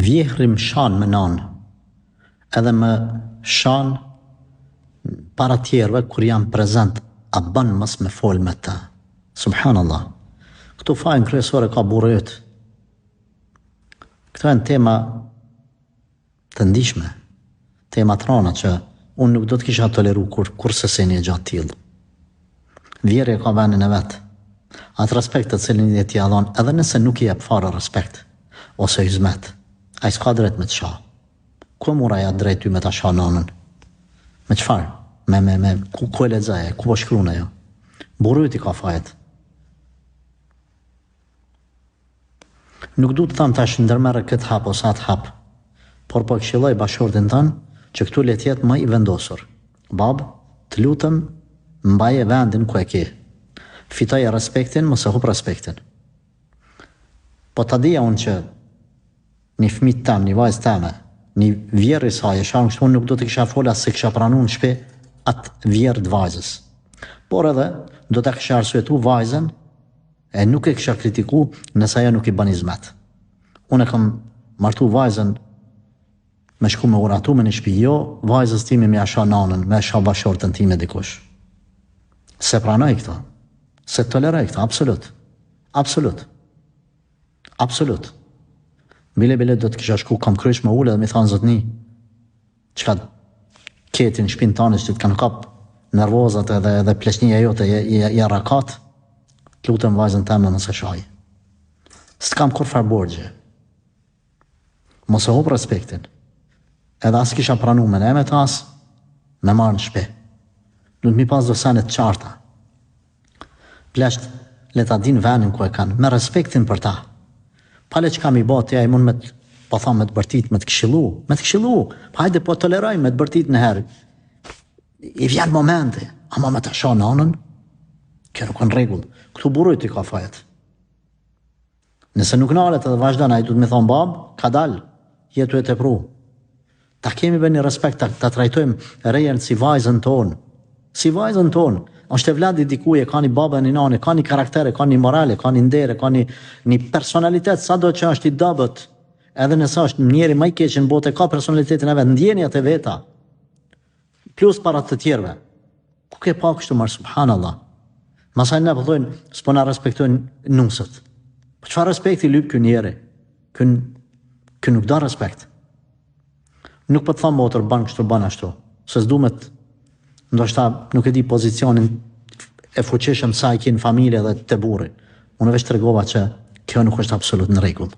vjehri më shan me nanë, edhe më shan para tjerëve kur jam prezent, a bën mos me fol me ta. Subhanallah. Këtu fajin kryesore ka burri yt. Këto janë tema të ndihshme, tema të rana që unë nuk do të kisha toleru kurse se një gjatë tillë. Vjerja ka vendin e vet. Atë respekt të cilin i t'i dhon, edhe nëse nuk i jep fare respekt ose hizmet, ai s'ka drejt me të shoh. Ku mora ja drejt ty me ta shoh nanën? Me çfarë? Ku e lexoje? Ku po shkruan ajo? Burri i ka fajet. Nuk du të tham tash ndërmerre këtë hap ose atë hap, por po këshilloj bashkëshortin tënë që këtu le të jetë më i vendosur. Bab, të lutem, mbaje vendin ku e ke. Fitoje respektin, mos e hup respektin. Po ta dija unë që një fëmijë tam, një vajzë teme, një vjerë i saj, shahun kështu, unë nuk do të kisha fola se kisha pranuar në shtëpi atë vjerë të vajzës. Por edhe do ta kisha arsyetu vajzën e nuk e kisha kritiku nëse ajo nuk i bën hizmet. Unë kam martu vajzën me shku me uratu me një shtëpi, jo vajzës time me asha nanën, me asha bashortën time dikush. Se pranoj këto, se toleroj këto, absolut. Absolut. Absolut. Bile do të kisha shku, kam krysh me ule dhe mi thanë zotni, çka keti në shpinë tanë që të kanë kap nervozat edhe pleqnija jote i rakat, të lutem vajzën teme mëse shaj. S'kam kur far borgje. Mos e hup respektin. Edhe as kisha pranu me ne me tas, me marrë në shpe. Nuk mi pas do senet qarta. Plesht, le ta din venin ku e kanë, me respektin për ta. Pale që kam i bati, ja i mund me të, po thamë, me të bërtit, me të këshilu. Pa hajde po toleroj me të bërtit në herë. I vjen momenti, ama me të asha nanën, kjo nuk në regull. Këtu burujt i ka fajet. Nëse nuk nalet edhe vazhdan, a i du të me thonë bab, ka dal, jetu e të pru. Ta kemi bë një respekt, ta trajtojmë rejen si vajzën tonë. Si vajzën tonë. Është e vladi dikuje, ka një baba, një nani, ka një karaktere, ka një morale, ka një ndere, ka një personalitet, sa do që është i dabët, edhe nësa është njeri më i keq në botë, ka personalitetin e vetë, ndjenjat e veta, plus para të tjerve. Ku ke pa kështu marë, subhanallah. Masaj ne përdojnë, s'po na respektojnë nusët. Po çfarë respekti lyp kë njeri? Kë nuk da respekt. Nuk po të thamë motër, ban kështu, ban ashtu. Se s'du me të, ndoshta nuk e di pozicionin e fuqishëm sa i kinë familje dhe të burri. Unë veç të regova që kjo nuk është absolut në rregull.